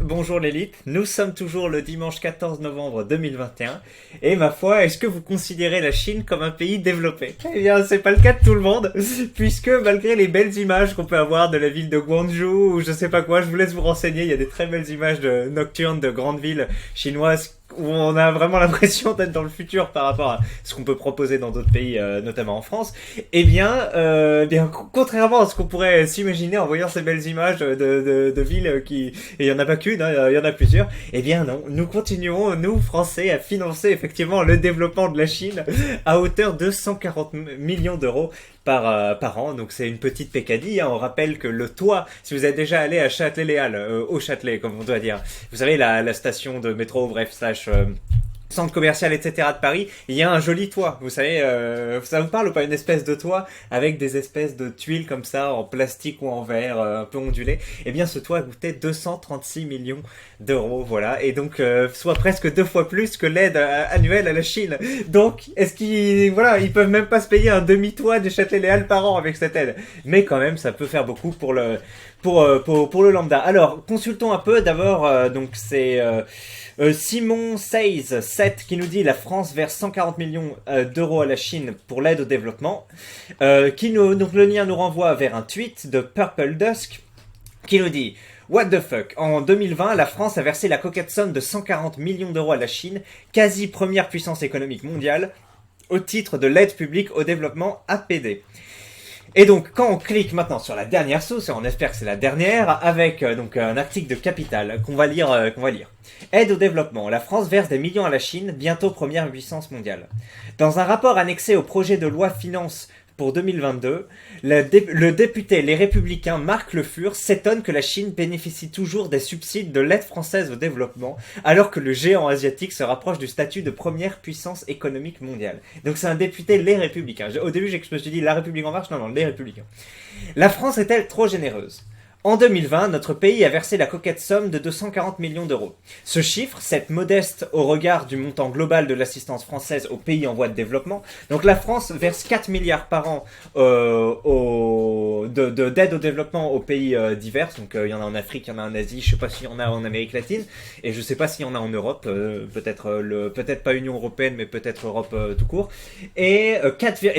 Bonjour l'élite, nous sommes toujours le dimanche 14 novembre 2021 et ma foi, est-ce que vous considérez la Chine comme un pays développé? Eh bien, c'est pas le cas de tout le monde, puisque malgré les belles images qu'on peut avoir de la ville de Guangzhou ou je sais pas quoi, je vous laisse vous renseigner, il y a des très belles images de nocturnes de grandes villes chinoises où on a vraiment l'impression d'être dans le futur par rapport à ce qu'on peut proposer dans d'autres pays, notamment en France. Contrairement à ce qu'on pourrait s'imaginer en voyant ces belles images de villes qui, et il y en a pas qu'une, hein, il y en a plusieurs. Eh bien non, nous continuons, nous Français, à financer effectivement le développement de la Chine à hauteur de 140 millions d'euros par an. Donc c'est une petite pécadille, hein. On rappelle que le toit, si vous êtes déjà allé à Châtelet-Léal, au Châtelet comme on doit dire, vous savez la station de métro, bref, slash centre commercial, etc. de Paris, il y a un joli toit. Vous savez, ça vous parle ou pas? Une espèce de toit avec des espèces de tuiles comme ça, en plastique ou en verre, un peu ondulé. Eh bien, ce toit coûtait 236 millions d'euros, voilà. Et donc, soit presque 2 fois plus que l'aide annuelle à la Chine. Donc, est-ce qu'ils, voilà, ils peuvent même pas se payer un demi-toit du Châtelet-Léal par an avec cette aide. Mais quand même, ça peut faire beaucoup pour le lambda. Alors, consultons un peu. D'abord, donc c'est Simon Says 7 qui nous dit la France verse 140 millions d'euros à la Chine pour l'aide au développement. Donc le lien nous renvoie vers un tweet de Purple Dusk qui nous dit What the fuck? En 2020, la France a versé la coquette somme de 140 millions d'euros à la Chine, quasi première puissance économique mondiale, au titre de l'aide publique au développement APD. Et donc, quand on clique maintenant sur la dernière source, et on espère que c'est la dernière, avec donc un article de Capital qu'on va lire. Aide au développement. La France verse des millions à la Chine, bientôt première puissance mondiale. Dans un rapport annexé au projet de loi finance pour 2022, le député Les Républicains Marc Le Fur s'étonne que la Chine bénéficie toujours des subsides de l'aide française au développement, alors que le géant asiatique se rapproche du statut de première puissance économique mondiale. Donc c'est un député Les Républicains. Au début, je me suis dit La République en marche, non, Les Républicains. La France est-elle trop généreuse? En 2020, notre pays a versé la coquette somme de 240 millions d'euros. Ce chiffre, c'est modeste au regard du montant global de l'assistance française aux pays en voie de développement. Donc la France verse 4 milliards par an d'aide au développement aux pays divers. Donc il y en a en Afrique, il y en a en Asie, je ne sais pas s'il y en a en Amérique latine, et je ne sais pas s'il y en a en Europe, peut-être pas Union Européenne, mais peut-être Europe tout court. Et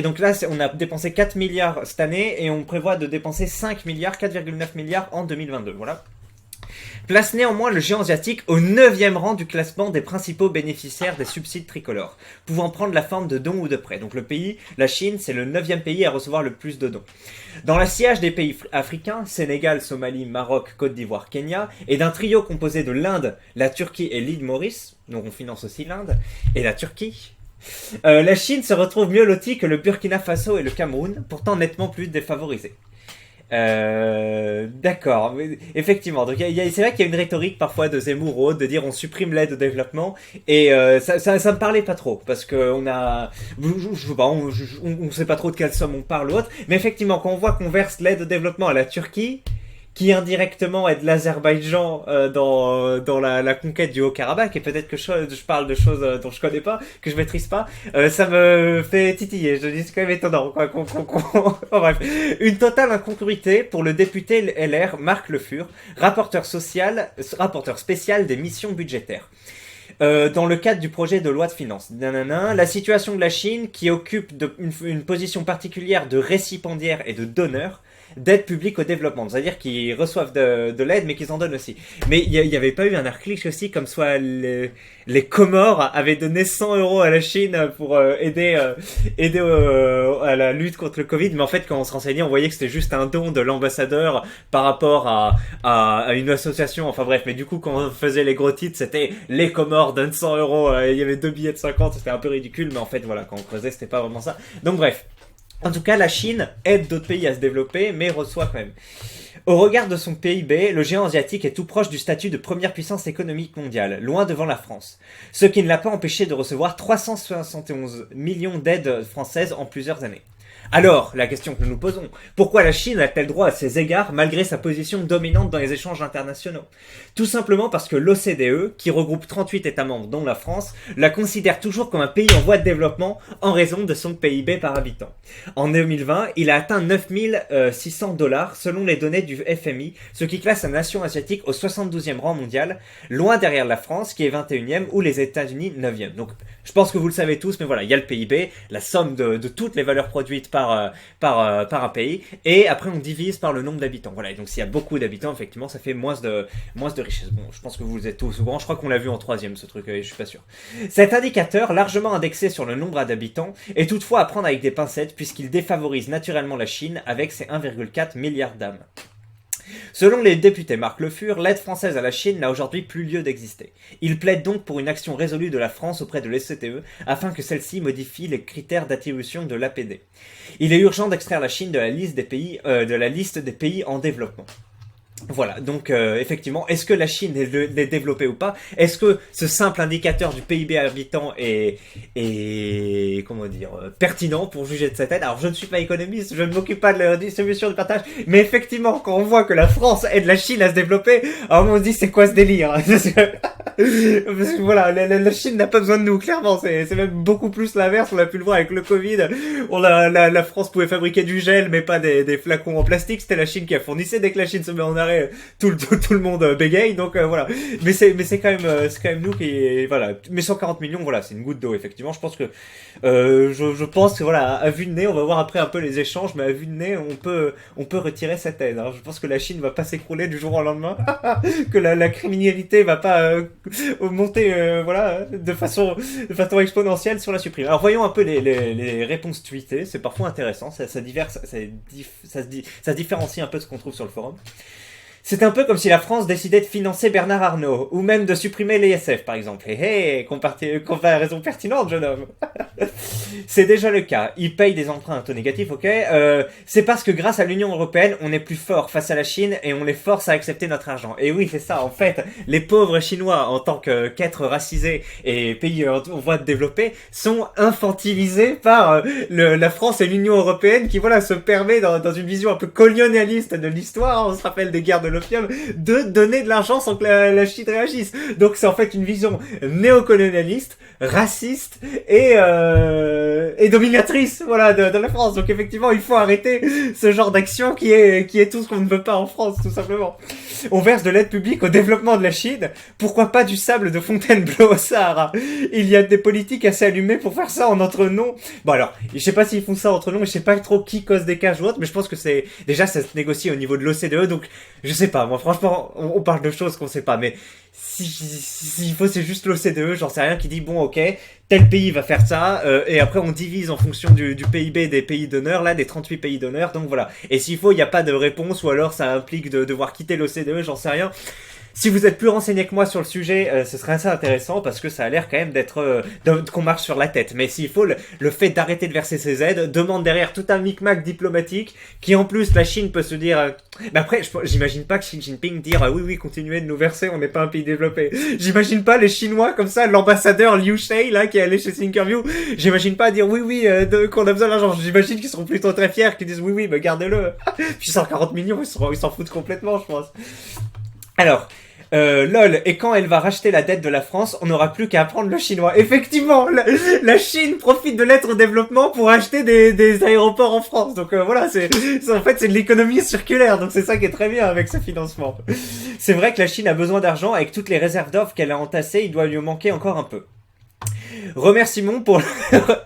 donc là, on a dépensé 4 milliards cette année, et on prévoit de dépenser 5 milliards, 4,9 milliards en 2022, voilà. Place néanmoins le géant asiatique au 9e rang du classement des principaux bénéficiaires des subsides tricolores, pouvant prendre la forme de dons ou de prêts. Donc le pays, la Chine, c'est le 9e pays à recevoir le plus de dons. Dans la sillage des pays africains, Sénégal, Somalie, Maroc, Côte d'Ivoire, Kenya, et d'un trio composé de l'Inde, la Turquie et l'île Maurice, donc on finance aussi l'Inde, et la Turquie, la Chine se retrouve mieux lotie que le Burkina Faso et le Cameroun, pourtant nettement plus défavorisés. D'accord, effectivement. Donc c'est vrai qu'il y a une rhétorique parfois de Zemmour ou autre de dire on supprime l'aide au développement et ça me parlait pas trop parce que je sais pas, on sait pas trop de quelle somme on parle ou autre. Mais effectivement, quand on voit qu'on verse l'aide au développement à la Turquie, qui indirectement aide l'Azerbaïdjan dans la conquête du Haut-Karabakh, et peut-être que je parle de choses dont je connais pas, que je maîtrise pas, ça me fait titiller. Je dis c'est quand même étonnant, quoi. Oh, bref, une totale incongruité pour le député LR Marc Le Fur, rapporteur spécial des missions budgétaires. Dans le cadre du projet de loi de finances. La situation de la Chine, qui occupe une position particulière de récipiendaire et de donneur, d'aide publique au développement, c'est-à-dire qu'ils reçoivent de l'aide mais qu'ils en donnent aussi. Mais il y avait pas eu un article aussi comme soit les Comores avaient donné 100 euros à la Chine pour aider à la lutte contre le Covid, mais en fait quand on se renseignait on voyait que c'était juste un don de l'ambassadeur par rapport à une association, enfin bref, mais du coup quand on faisait les gros titres c'était les Comores donnent 100 euros, il y avait 2 billets de 50, c'était un peu ridicule, mais en fait voilà, quand on creusait c'était pas vraiment ça. Donc bref. En tout cas, la Chine aide d'autres pays à se développer, mais reçoit quand même. Au regard de son PIB, le géant asiatique est tout proche du statut de première puissance économique mondiale, loin devant la France. Ce qui ne l'a pas empêché de recevoir 371 millions d'aides françaises en plusieurs années. Alors, la question que nous nous posons, pourquoi la Chine a-t-elle droit à ces égards malgré sa position dominante dans les échanges internationaux? Tout simplement parce que l'OCDE, qui regroupe 38 États membres dont la France, la considère toujours comme un pays en voie de développement en raison de son PIB par habitant. En 2020, il a atteint 9600 dollars selon les données du FMI, ce qui classe la nation asiatique au 72e rang mondial, loin derrière la France qui est 21e ou les États-Unis 9e. Donc, je pense que vous le savez tous, mais voilà, il y a le PIB, la somme de toutes les valeurs produites par un pays, et après on divise par le nombre d'habitants. Voilà, et donc s'il y a beaucoup d'habitants, effectivement, ça fait moins de richesse. Bon, je pense que vous êtes tous au courant, je crois qu'on l'a vu en troisième ce truc, je suis pas sûr. Cet indicateur, largement indexé sur le nombre d'habitants, est toutefois à prendre avec des pincettes puisqu'il défavorise naturellement la Chine avec ses 1,4 milliard d'âmes. Selon les députés Marc Le Fur, l'aide française à la Chine n'a aujourd'hui plus lieu d'exister. Il plaide donc pour une action résolue de la France auprès de l'OCDE afin que celle-ci modifie les critères d'attribution de l'APD. Il est urgent d'extraire la Chine de la liste des pays en développement. Voilà, donc effectivement, est-ce que la Chine est développée ou pas? Est-ce que ce simple indicateur du PIB habitant est comment dire, pertinent pour juger de cette aide? Alors je ne suis pas économiste, je ne m'occupe pas de la distribution du partage, mais effectivement, quand on voit que la France aide la Chine à se développer, alors on se dit c'est quoi ce délire? Parce que voilà, la Chine n'a pas besoin de nous, clairement, c'est même beaucoup plus l'inverse, on a pu le voir avec le Covid, la France pouvait fabriquer du gel, mais pas des flacons en plastique, c'était la Chine qui a fournissé, dès que la Chine se met en arrêt, tout le monde bégaye, donc voilà. Mais c'est quand même nous qui, voilà. Mais 140 millions, voilà, c'est une goutte d'eau, effectivement. Je pense que, je pense que voilà, à vue de nez, on va voir après un peu les échanges, mais à vue de nez, on peut retirer cette aide. Hein. Je pense que la Chine va pas s'écrouler du jour au lendemain, que la criminalité va pas monter, voilà, de façon exponentielle sur la supprime. Alors voyons un peu les réponses tweetées. C'est parfois intéressant, ça différencie un peu de ce qu'on trouve sur le forum. C'est un peu comme si la France décidait de financer Bernard Arnault, ou même de supprimer l'ISF, par exemple. Hé hé, comparaison pertinente, jeune homme. C'est déjà le cas. Ils payent des emprunts à taux négatif, ok. C'est parce que grâce à l'Union Européenne, on est plus fort face à la Chine et on les force à accepter notre argent. Et oui, c'est ça. En fait, les pauvres Chinois, en tant qu'êtres racisés et pays en voie de développer, sont infantilisés par la France et l'Union Européenne qui, voilà, se permet dans une vision un peu colonialiste de l'histoire, on se rappelle des guerres de l'opium, de donner de l'argent sans que la Chine réagisse. Donc c'est en fait une vision néocolonialiste, raciste et dominatrice, voilà, de la France. Donc effectivement, il faut arrêter ce genre d'action qui est tout ce qu'on ne veut pas en France, tout simplement. On verse de l'aide publique au développement de la Chine. Pourquoi pas du sable de Fontainebleau au Sahara? Il y a des politiques assez allumées pour faire ça en notre nom. Bon alors, je sais pas s'ils font ça entre nous, mais je sais pas trop qui cause des cages ou autre, mais je pense que déjà ça se négocie au niveau de l'OCDE, donc je sais pas, moi franchement, on parle de choses qu'on sait pas, mais s'il faut, c'est juste l'OCDE, j'en sais rien, qui dit bon ok, tel pays va faire ça, et après on divise en fonction du PIB des pays d'honneur, là, des 38 pays d'honneur, donc voilà. Et s'il faut, il n'y a pas de réponse, ou alors ça implique de devoir quitter l'OCDE, j'en sais rien. Si vous êtes plus renseigné que moi sur le sujet, ce serait assez intéressant parce que ça a l'air quand même d'être qu'on marche sur la tête. Mais s'il faut, le fait d'arrêter de verser ces aides demande derrière tout un micmac diplomatique qui en plus la Chine peut se dire. Mais après, j'imagine pas que Xi Jinping dire oui continuez de nous verser, on n'est pas un pays développé. J'imagine pas les Chinois comme ça, l'ambassadeur Liu Shei là qui est allé chez Thinkerview. J'imagine pas dire oui qu'on a besoin d'argent. J'imagine qu'ils seront plutôt très fiers, qu'ils disent oui mais gardez-le. Puis 140 millions, ils s'en foutent complètement, je pense. Alors. LOL, et quand elle va racheter la dette de la France, on n'aura plus qu'à apprendre le chinois. Effectivement, la Chine profite de l'aide au développement pour acheter des aéroports en France. Donc voilà, en fait c'est de l'économie circulaire, donc c'est ça qui est très bien avec ce financement. C'est vrai que la Chine a besoin d'argent, avec toutes les réserves d'offres qu'elle a entassées, il doit lui manquer encore un peu. Remerciements pour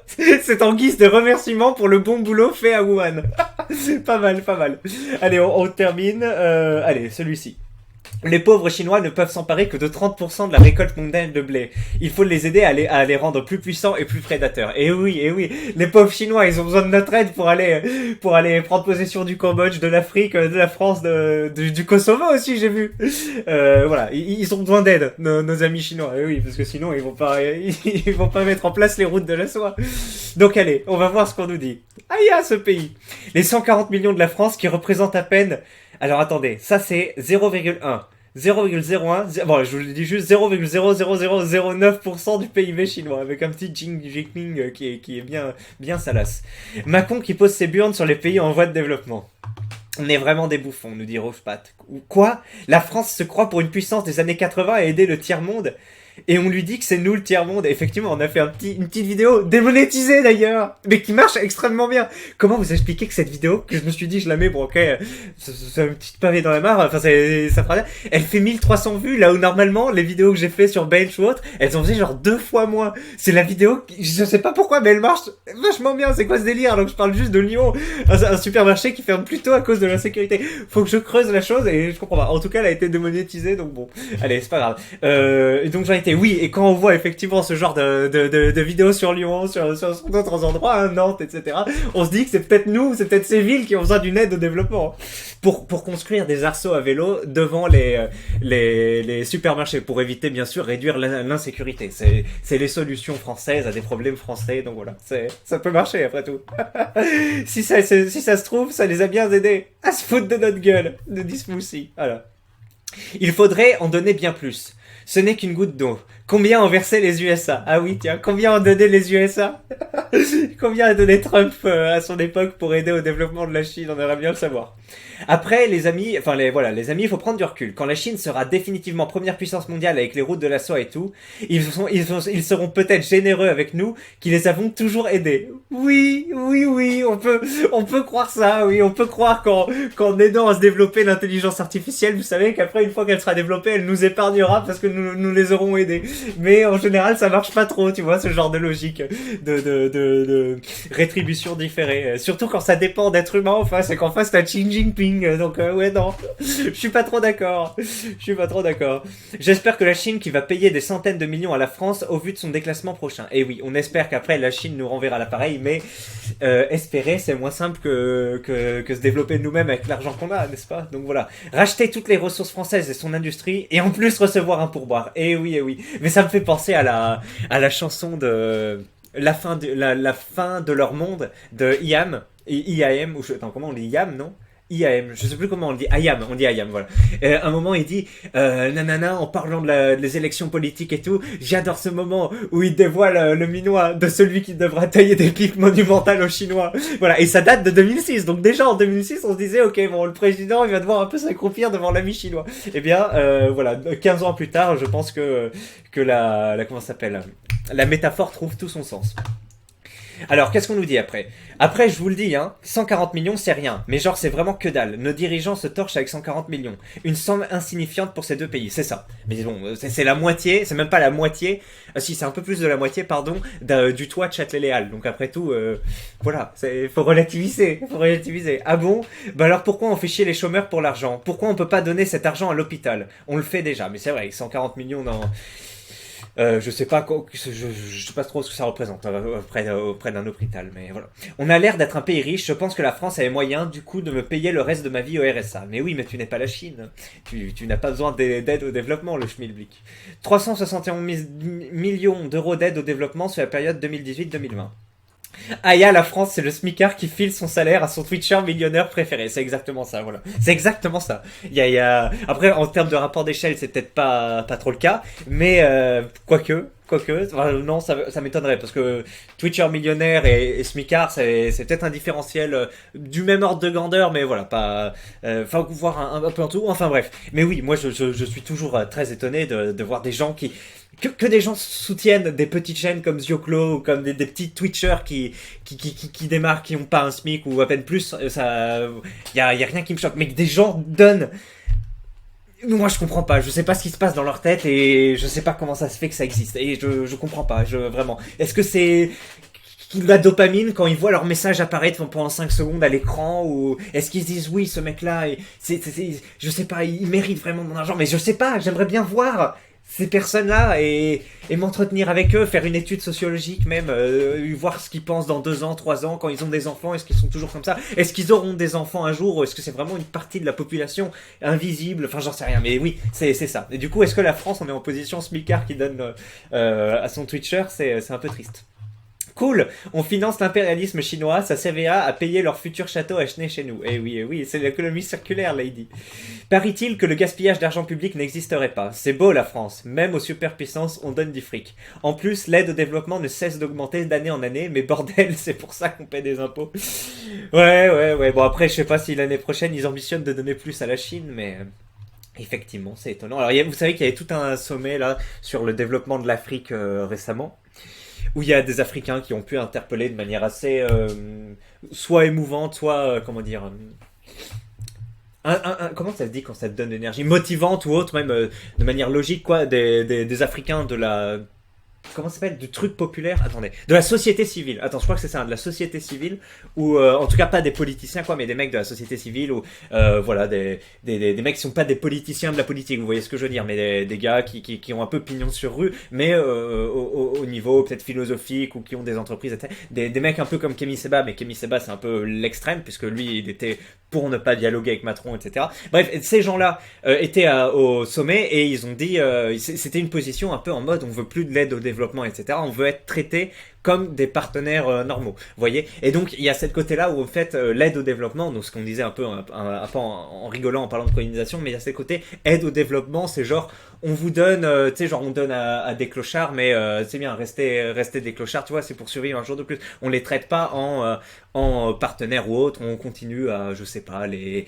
c'est en guise de remerciement pour le bon boulot fait à Wuhan. Pas mal. Allez, on termine. Allez, celui-ci. Les pauvres Chinois ne peuvent s'emparer que de 30% de la récolte mondiale de blé. Il faut les aider à les rendre plus puissants et plus prédateurs. Et oui, les pauvres Chinois, ils ont besoin de notre aide pour aller prendre possession du Cambodge, de l'Afrique, de la France, du Kosovo aussi, j'ai vu. Voilà, ils ont besoin d'aide, nos amis chinois. Et oui, parce que sinon ils vont pas mettre en place les routes de la soie. Donc allez, on va voir ce qu'on nous dit. Aïe, ce pays. Les 140 millions de la France qui représentent à peine. Alors attendez, ça c'est 0,1. 0,01, bon, je vous le dis juste 0,00009% du PIB chinois, avec un petit Xi Jinping qui est bien salace. Macron qui pose ses burnes sur les pays en voie de développement. On est vraiment des bouffons, nous dit Rochepat. Quoi? La France se croit pour une puissance des années 80 et aider le tiers-monde? Et on lui dit que c'est nous le tiers-monde. Effectivement, on a fait une petite vidéo démonétisée d'ailleurs, mais qui marche extrêmement bien. Comment vous expliquer que cette vidéo, que je me suis dit je la mets, bon ok, c'est une petite pavé dans la mare, enfin ça fera bien. Elle fait 1300 vues, là où normalement les vidéos que j'ai fait sur Bench ou autre, elles ont fait genre 2 fois moins. C'est la vidéo, je sais pas pourquoi, mais elle marche vachement bien. C'est quoi ce délire? Donc je parle juste de Lyon, un supermarché qui ferme plus tôt à cause de l'insécurité. Faut que je creuse la chose et je comprends pas. En tout cas, elle a été démonétisée, donc bon, allez, c'est pas grave. Donc j'en étais, oui, et quand on voit effectivement ce genre de vidéos sur Lyon, sur d'autres endroits, hein, Nantes, etc., on se dit que c'est peut-être nous, c'est peut-être ces villes qui ont besoin d'une aide au développement. Pour construire des arceaux à vélo devant les supermarchés, pour éviter, bien sûr, réduire l'insécurité. C'est les solutions françaises à des problèmes français, donc voilà, ça peut marcher après tout. si ça se trouve, ça les a bien aidés à se foutre de notre gueule, de Dismoussi. Voilà. Il faudrait en donner bien plus. Ce n'est qu'une goutte d'eau. Combien ont versé les USA? Ah oui, tiens, combien ont donné les USA? Combien a donné Trump à son époque pour aider au développement de la Chine? On aimerait bien le savoir. Après, les amis, il faut prendre du recul. Quand la Chine sera définitivement première puissance mondiale avec les routes de la soie et tout, ils seront peut-être généreux avec nous, qui les avons toujours aidés. Oui, on peut croire ça, oui, on peut croire qu'en aidant à se développer l'intelligence artificielle, vous savez qu'après, une fois qu'elle sera développée, elle nous épargnera parce que nous les aurons aidés. Mais en général, ça marche pas trop, tu vois, ce genre de logique de rétribution différée. Surtout quand ça dépend d'être humain en face et qu'en face t'as Xi Jinping. Donc ouais, non, je suis pas trop d'accord. J'espère que la Chine qui va payer des centaines de millions à la France au vu de son déclassement prochain. Et oui, on espère qu'après la Chine nous renverra l'appareil, mais espérer c'est moins simple que se développer nous-mêmes avec l'argent qu'on a, n'est-ce pas? Donc voilà, racheter toutes les ressources françaises et son industrie et en plus recevoir un pourboire. Et oui. Mais ça me fait penser à la chanson de la fin de leur monde de IAM, attends, comment on dit IAM, non? IAM, je sais plus comment on le dit, on dit IAM, voilà. Un moment il dit, nanana, en parlant des élections politiques et tout, j'adore ce moment où il dévoile le minois de celui qui devra tailler des pics monumentales aux Chinois. Voilà, et ça date de 2006, donc déjà en 2006 on se disait, ok, bon, le président il va devoir un peu s'accroupir devant l'ami chinois. Eh bien, voilà, 15 ans plus tard, je pense que comment ça s'appelle, la métaphore trouve tout son sens. Alors, qu'est-ce qu'on nous dit après? Après, je vous le dis, hein, 140 millions, c'est rien. Mais genre, c'est vraiment que dalle. Nos dirigeants se torchent avec 140 millions. Une somme insignifiante pour ces deux pays, c'est ça. Mais bon, c'est la moitié, c'est même pas la moitié. Si, c'est un peu plus de la moitié, pardon, du toit de Châtelet-Léal. Donc après tout, voilà, faut relativiser. Ah bon? Bah alors pourquoi on fait chier les chômeurs pour l'argent? Pourquoi on peut pas donner cet argent à l'hôpital? On le fait déjà, mais c'est vrai, 140 millions dans... je sais pas trop ce que ça représente auprès d'un hôpital, mais voilà. On a l'air d'être un pays riche, je pense que la France a les moyens du coup de me payer le reste de ma vie au RSA. Mais oui, mais tu n'es pas la Chine. Tu n'as pas besoin d'aide au développement, le schmilblick. 371 millions d'euros d'aide au développement sur la période 2018-2020. Aya, la France, c'est le smicard qui file son salaire à son Twitcher millionnaire préféré. C'est exactement ça, voilà. C'est exactement ça. Après, en termes de rapport d'échelle, c'est peut-être pas trop le cas, mais quoique, non, ça m'étonnerait, parce que Twitcher millionnaire et smicard, c'est peut-être un différentiel du même ordre de grandeur, mais voilà, pas... Enfin, voir un peu en tout, enfin bref. Mais oui, moi, je suis toujours très étonné de voir des gens qui... Que des gens soutiennent des petites chaînes comme Zioclo ou comme des petits Twitchers qui démarrent, qui n'ont pas un SMIC ou à peine plus, y a rien qui me choque. Mais que des gens donnent... Moi je comprends pas, je sais pas ce qui se passe dans leur tête et je sais pas comment ça se fait que ça existe. Et je comprends pas, vraiment. Est-ce que c'est... la dopamine quand ils voient leur message apparaître pendant 5 secondes à l'écran, ou est-ce qu'ils se disent oui, ce mec là je sais pas, il mérite vraiment mon argent, mais je sais pas, j'aimerais bien voir ces personnes-là et m'entretenir avec eux, faire une étude sociologique même, voir ce qu'ils pensent dans 2 ans, 3 ans, quand ils ont des enfants, est-ce qu'ils sont toujours comme ça, est-ce qu'ils auront des enfants un jour, ou est-ce que c'est vraiment une partie de la population invisible, enfin j'en sais rien, mais oui, c'est ça. Et du coup, est-ce que la France, on est en position smicard qui donne à son Twitcher, c'est un peu triste. Cool, on finance l'impérialisme chinois, sa CVA a payé leur futur château à chez nous. Eh oui, c'est l'économie circulaire, Lady. Parie-t-il que le gaspillage d'argent public n'existerait pas. C'est beau la France, même aux superpuissances, on donne du fric. En plus, l'aide au développement ne cesse d'augmenter d'année en année, mais bordel, c'est pour ça qu'on paie des impôts. Ouais. Bon après, je sais pas si l'année prochaine ils ambitionnent de donner plus à la Chine, mais... Effectivement, c'est étonnant. Alors, vous savez qu'il y avait tout un sommet là sur le développement de l'Afrique récemment, où il y a des Africains qui ont pu interpeller de manière assez soit émouvante, soit comment dire, comment ça se dit quand ça te donne de l'énergie, motivante ou autre, même de manière logique quoi, des Africains de la comment ça s'appelle, du truc populaire, attendez, de la société civile, attends, je crois que c'est ça, de la société civile, ou en tout cas pas des politiciens quoi, mais des mecs de la société civile, ou voilà, des mecs qui sont pas des politiciens de la politique, vous voyez ce que je veux dire, mais des gars qui ont un peu pignon sur rue, mais au niveau peut-être philosophique, ou qui ont des entreprises, etc. Des mecs un peu comme Kémy Séba, mais Kémy Séba c'est un peu l'extrême, puisque lui il était pour ne pas dialoguer avec Macron, etc. Bref, ces gens-là étaient au sommet et ils ont dit, c'était une position un peu en mode, on veut plus de l'aide au développement, etc. On veut être traité comme des partenaires normaux, vous voyez. Et donc il y a cette côté-là où en fait l'aide au développement, donc ce qu'on disait un peu en rigolant, en parlant de colonisation, mais il y a ce côté aide au développement, c'est genre on vous donne, tu sais, genre on donne à des clochards, mais c'est bien, rester des clochards, tu vois, c'est pour survivre un jour de plus. On les traite pas en partenaires ou autres, on continue à, je sais pas, les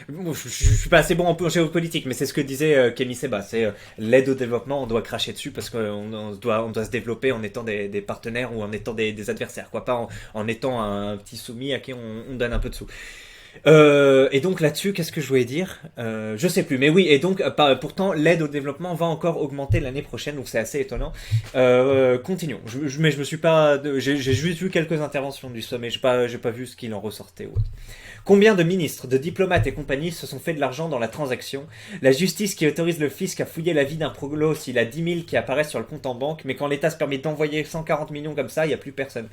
bon, je suis pas assez bon en géopolitique, mais c'est ce que disait Kémy Séba. C'est l'aide au développement, on doit cracher dessus parce qu'on doit se développer en étant des partenaires ou en étant des adversaires, quoi, pas en étant un petit soumis à qui on donne un peu de sous. Et donc là-dessus, qu'est-ce que je voulais dire je sais plus, mais oui, et donc pourtant l'aide au développement va encore augmenter l'année prochaine, donc c'est assez étonnant. Continuons. Mais je me suis pas, j'ai juste vu quelques interventions du sommet, j'ai pas vu ce qu'il en ressortait. Ouais. Combien de ministres, de diplomates et compagnie se sont fait de l'argent dans la transaction? La justice qui autorise le fisc à fouiller la vie d'un proglo s'il a 10 000 qui apparaissent sur le compte en banque, mais quand l'État se permet d'envoyer 140 millions comme ça, il n'y a plus personne.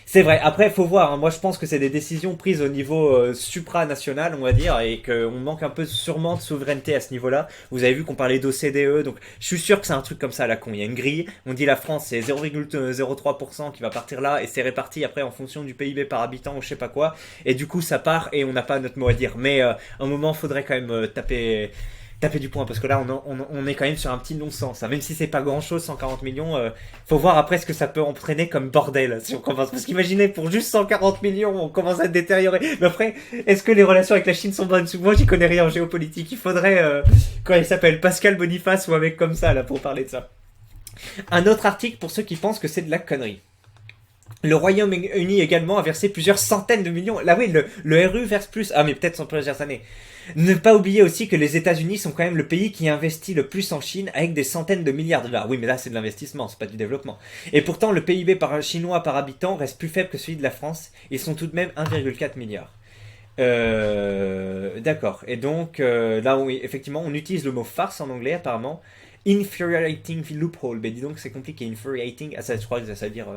C'est vrai, après faut voir, hein. Moi je pense que c'est des décisions prises au niveau supranational, on va dire, et qu'on manque un peu sûrement de souveraineté à ce niveau-là. Vous avez vu qu'on parlait d'OCDE, donc je suis sûr que c'est un truc comme ça à la con. Il y a une grille, on dit la France c'est 0,03% qui va partir là, et c'est réparti après en fonction du PIB par habitant ou je sais pas quoi, et du coup ça part et on n'a pas notre mot à dire. Mais à un moment faudrait quand même taper du poing, parce que là on est quand même sur un petit non-sens, hein. Même si c'est pas grand chose 140 millions, faut voir après ce que ça peut entraîner comme bordel si on commence, parce qu'imaginez pour juste 140 millions on commence à détériorer, mais après est-ce que les relations avec la Chine sont bonnes? Moi j'y connais rien en géopolitique, il faudrait comment il s'appelle, Pascal Boniface ou un mec comme ça là pour parler de ça. Un autre article pour ceux qui pensent que c'est de la connerie. Le Royaume-Uni également a versé plusieurs centaines de millions. Là oui, le RU verse plus. Ah mais peut-être sur plusieurs années. Ne pas oublier aussi que les États-Unis sont quand même le pays qui investit le plus en Chine avec des centaines de milliards de dollars. Oui, mais là c'est de l'investissement, c'est pas du développement. Et pourtant, le PIB chinois par habitant reste plus faible que celui de la France. Ils sont tout de même 1,4 milliard. D'accord. Et donc là, oui, effectivement, on utilise le mot farce en anglais apparemment. Infuriating loophole, mais dis donc c'est compliqué, infuriating, ça je crois que ça veut dire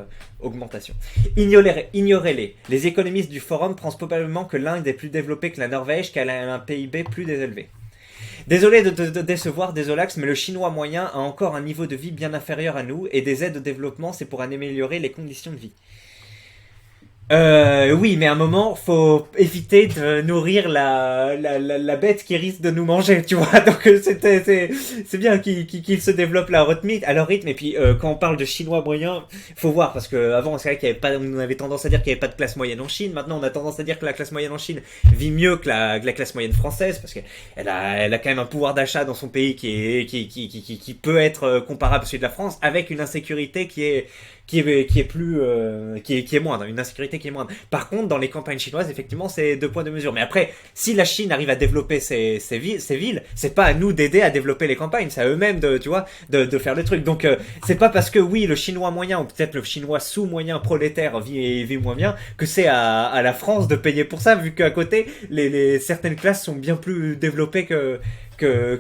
augmentation. Ignorez-les. Les économistes du forum pensent probablement que l'Inde est plus développée que la Norvège, qu'elle a un PIB plus élevé. Désolé de décevoir Désolax, mais le chinois moyen a encore un niveau de vie bien inférieur à nous, et des aides au développement c'est pour améliorer les conditions de vie. Oui, mais à un moment, faut éviter de nourrir la bête qui risque de nous manger, tu vois. Donc c'est bien qu'ils se développent à leur rythme. Et puis quand on parle de chinois moyen, faut voir, parce que avant c'est vrai qu'il y avait pas, on avait tendance à dire qu'il y avait pas de classe moyenne en Chine. Maintenant on a tendance à dire que la classe moyenne en Chine vit mieux que la classe moyenne française, parce qu'elle a quand même un pouvoir d'achat dans son pays qui peut être comparable à celui de la France, avec une insécurité qui est moindre, une insécurité qui est moindre. Par contre, dans les campagnes chinoises, effectivement, c'est deux poids deux mesures. Mais après, si la Chine arrive à développer ses villes, c'est pas à nous d'aider à développer les campagnes, c'est à eux-mêmes de faire le truc. Donc, c'est pas parce que oui, le chinois moyen, ou peut-être le chinois sous-moyen prolétaire vit moins bien, que c'est à la France de payer pour ça, vu qu'à côté, certaines classes sont bien plus développées que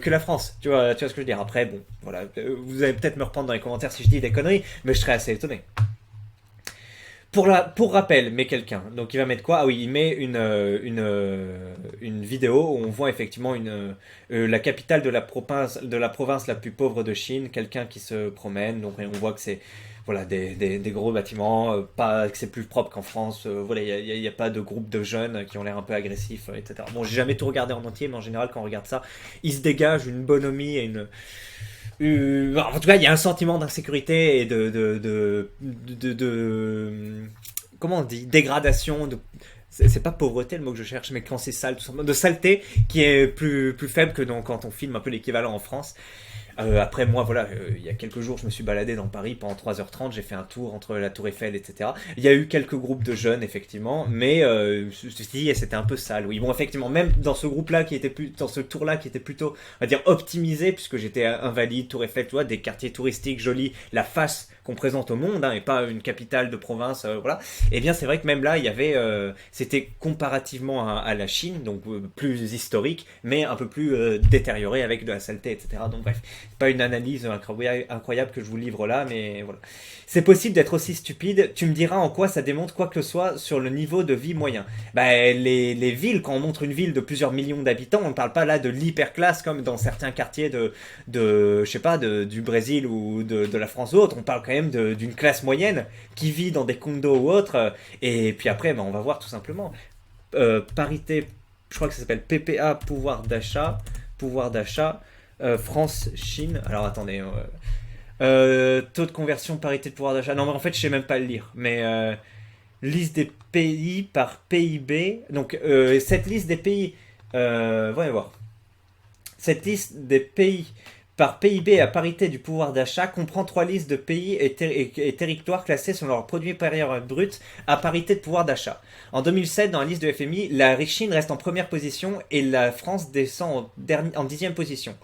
la France, tu vois ce que je veux dire. Après, bon, voilà, vous allez peut-être me reprendre dans les commentaires si je dis des conneries, mais je serais assez étonné. Pour rappel, met quelqu'un. Donc il va mettre quoi? Ah oui, il met une vidéo où on voit effectivement la capitale de la province la plus pauvre de Chine, quelqu'un qui se promène. Donc on voit que c'est voilà, des gros bâtiments, pas que c'est plus propre qu'en France. Voilà, il y a pas de groupe de jeunes qui ont l'air un peu agressifs, etc. Bon, j'ai jamais tout regardé en entier, mais en général, quand on regarde ça, il se dégage une bonhomie et en tout cas, il y a un sentiment d'insécurité et comment on dit, dégradation, c'est pas pauvreté le mot que je cherche, mais quand c'est sale, tout simplement, de saleté qui est plus faible que quand on filme un peu l'équivalent en France. Après, moi, voilà, il y a quelques jours, je me suis baladé dans Paris pendant 3h30, j'ai fait un tour entre la Tour Eiffel, etc. Il y a eu quelques groupes de jeunes, effectivement, mais c'était un peu sale, oui. Bon, effectivement, même dans ce groupe-là, dans ce tour-là, qui était plutôt, on va dire, optimisé, puisque j'étais invalide, Tour Eiffel, tu vois, des quartiers touristiques jolis, la face qu'on présente au monde, hein, et pas une capitale de province, voilà. Et bien, c'est vrai que même là, il y avait, c'était comparativement à la Chine, donc plus historique, mais un peu plus détérioré avec de la saleté, etc. Donc bref, pas une analyse incroyable que je vous livre là, mais voilà. C'est possible d'être aussi stupide. Tu me diras en quoi ça démontre quoi que ce soit sur le niveau de vie moyen. Bah, les villes, quand on montre une ville de plusieurs millions d'habitants, on ne parle pas là de l'hyperclasse comme dans certains quartiers je sais pas, du Brésil ou de la France ou autre. On parle quand même d'une classe moyenne qui vit dans des condos ou autres. Et puis après, bah, on va voir tout simplement. Parité, je crois que ça s'appelle PPA, pouvoir d'achat. France-Chine. Alors attendez. Taux de conversion, parité de pouvoir d'achat. Non, mais en fait, je sais même pas le lire. Mais liste des pays par PIB. Donc, cette liste des pays. Voyons voir. Cette liste des pays par PIB à parité du pouvoir d'achat comprend 3 listes de pays et territoires classés selon leur produit intérieur brut à parité de pouvoir d'achat. En 2007, dans la liste de FMI, la Chine reste en première position et la France descend en 10e position.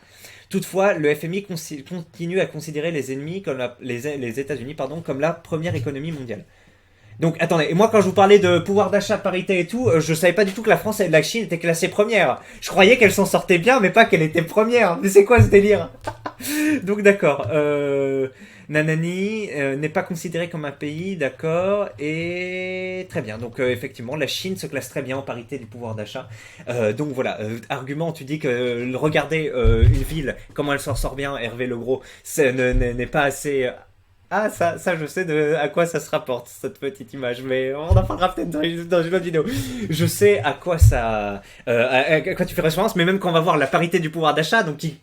Toutefois, le FMI continue à considérer les ennemis comme les États-Unis comme la première économie mondiale. Donc attendez, et moi quand je vous parlais de pouvoir d'achat, parité et tout, je savais pas du tout que la France et la Chine étaient classées premières. Je croyais qu'elles s'en sortaient bien, mais pas qu'elles étaient premières. Mais c'est quoi ce délire? Donc d'accord. Nanani n'est pas considéré comme un pays, d'accord, et très bien. Donc effectivement, la Chine se classe très bien en parité du pouvoir d'achat. Donc voilà, argument, tu dis que regarder une ville, comment elle s'en sort bien, Hervé Legros, n'est pas assez... Ah, ça, je sais à quoi ça se rapporte, cette petite image, mais on en parlera peut-être dans une autre vidéo. Je sais à quoi à quoi tu fais référence, mais même quand on va voir la parité du pouvoir d'achat, donc qui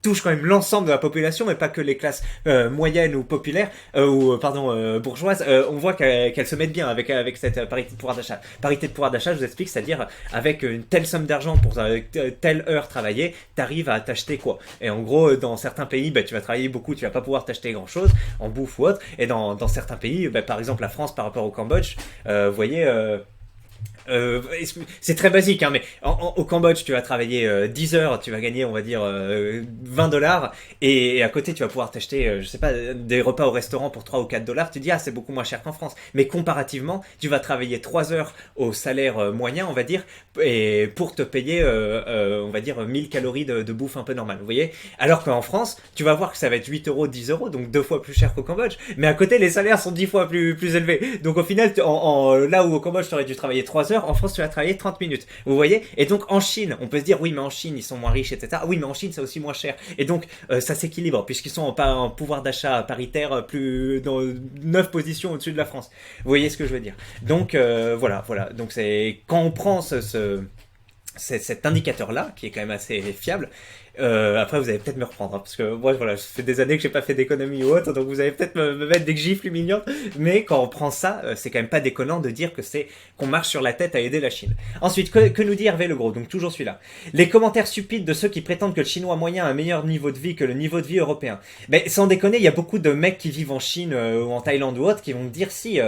touche quand même l'ensemble de la population, mais pas que les classes moyennes ou populaires, bourgeoises, on voit qu'elles se mettent bien avec cette parité de pouvoir d'achat. Parité de pouvoir d'achat, je vous explique, c'est-à-dire avec une telle somme d'argent pour telle heure travaillée, t'arrives à t'acheter quoi. Et en gros, dans certains pays, bah, tu vas travailler beaucoup, tu vas pas pouvoir t'acheter grand-chose, en bouffe ou autre, et dans certains pays, bah, par exemple la France par rapport au Cambodge, vous voyez... c'est très basique, hein, mais au Cambodge, tu vas travailler 10 heures, tu vas gagner, on va dire, $20, et à côté, tu vas pouvoir t'acheter, je sais pas, des repas au restaurant pour 3 ou $4. Tu dis, ah, c'est beaucoup moins cher qu'en France. Mais comparativement, tu vas travailler 3 heures au salaire moyen, on va dire, et pour te payer, on va dire, 1000 calories de bouffe un peu normale, vous voyez. Alors qu'en France, tu vas voir que ça va être 8 euros, 10 euros, donc 2 fois plus cher qu'au Cambodge. Mais à côté, les salaires sont 10 fois plus élevés. Donc au final, là où au Cambodge, tu aurais dû travailler 3 heures, en France, tu vas travailler 30 minutes. Vous voyez? Et donc, en Chine, on peut se dire, oui, mais en Chine, ils sont moins riches, etc. Oui, mais en Chine, c'est aussi moins cher. Et donc, ça s'équilibre, puisqu'ils sont en pouvoir d'achat paritaire plus dans 9 positions au-dessus de la France. Vous voyez ce que je veux dire? Donc, voilà. Donc, c'est quand on prend cet indicateur-là, qui est quand même assez fiable. Après, vous allez peut-être me reprendre, hein, parce que moi, voilà, ça fait des années que j'ai pas fait d'économie ou autre, donc vous allez peut-être me mettre des gifles humiliantes. Mais quand on prend ça, c'est quand même pas déconnant de dire que qu'on marche sur la tête à aider la Chine. Ensuite, que nous dit Hervé Legros? Donc toujours celui-là. Les commentaires stupides de ceux qui prétendent que le chinois moyen a un meilleur niveau de vie que le niveau de vie européen. Mais sans déconner, il y a beaucoup de mecs qui vivent en Chine ou en Thaïlande ou autre qui vont me dire si.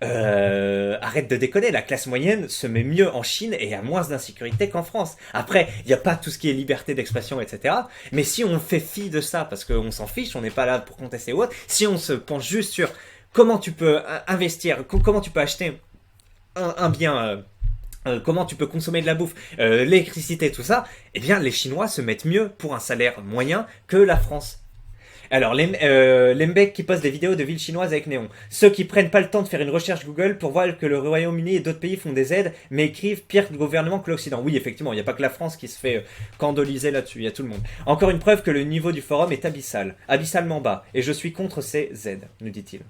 Arrête de déconner, la classe moyenne se met mieux en Chine et a moins d'insécurité qu'en France. Après, il n'y a pas tout ce qui est liberté d'expression, etc. Mais si on fait fi de ça, parce qu'on s'en fiche, on n'est pas là pour contester ou autre, si on se penche juste sur comment tu peux investir, comment tu peux acheter un bien... comment tu peux consommer de la bouffe, l'électricité, tout ça, eh bien les Chinois se mettent mieux pour un salaire moyen que la France. Alors, les mecs qui postent des vidéos de villes chinoises avec néon. Ceux qui prennent pas le temps de faire une recherche Google pour voir que le Royaume-Uni et d'autres pays font des aides, mais écrivent pire gouvernement que l'Occident. Oui, effectivement, il n'y a pas que la France qui se fait candoliser là-dessus, il y a tout le monde. Encore une preuve que le niveau du forum est abyssal, abyssalement bas, et je suis contre ces aides, nous dit-il.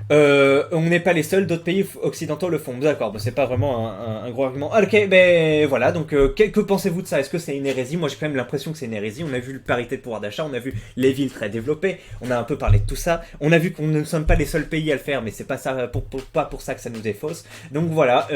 On n'est pas les seuls, d'autres pays occidentaux le font. D'accord, bon, c'est pas vraiment un gros argument. Ah, ok, ben voilà, donc que pensez-vous de ça? Est-ce que c'est une hérésie? Moi j'ai quand même l'impression que c'est une hérésie. On a vu le parité de pouvoir d'achat, on a vu les villes très développées, on a un peu parlé de tout ça. On a vu qu'on ne sommes pas les seuls pays à le faire, mais c'est pas ça pas pour ça que ça nous défausse. Donc voilà,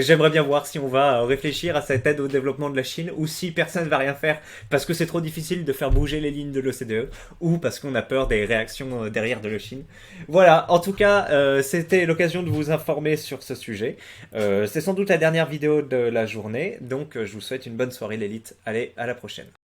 j'aimerais bien voir si on va réfléchir à cette aide au développement de la Chine ou si personne ne va rien faire parce que c'est trop difficile de faire bouger les lignes de l'OCDE ou parce qu'on a peur des réactions derrière de la Chine. Voilà, en tout cas, c'était l'occasion de vous informer sur ce sujet. C'est sans doute la dernière vidéo de la journée, donc je vous souhaite une bonne soirée l'élite. Allez, à la prochaine.